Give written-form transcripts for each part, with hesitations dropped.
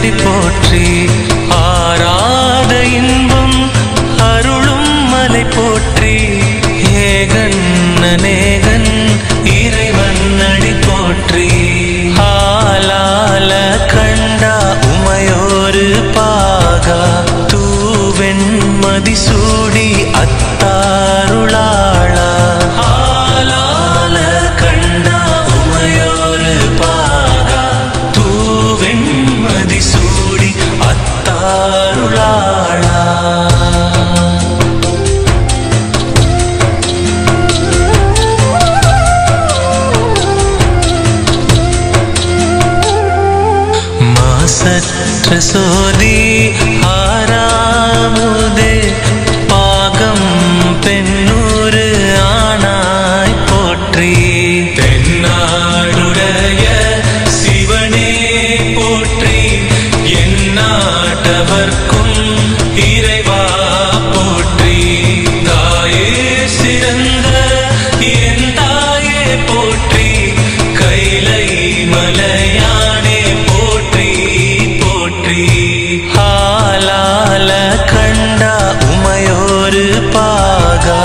வெண்ணடி போற்றி ஆராத இன்பம் அருளும் மலை போற்றி ஏகன் அநேகன் இறைவன் அடி போற்றி ஆலால கண்டா உமையோரு பாகா தூவெண்மதி சூடி அத்தாருளாளா ஆலால கண்டா உமையோரு பாகா தூவெண்மதி சூடி அத்தாருளாளா மாசற்ற சோதி ஆறாமுதே பாகம் பெண்ணூறு ஆனாய் போற்றி தென்னாடுடைய சிவனே போற்றி எந்நாட்டவர்க்கும் இறைவா போற்றி தாயே சிறந்த என் தாயே போற்றி கைலை மலையானே போற்றி போற்றி ஆலால கண்டா உமையோரு பாகா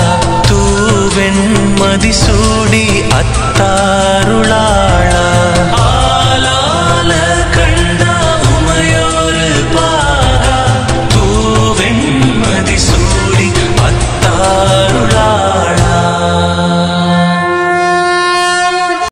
தூவெண்மதி சூடி அத்தாருளாளா ஆலால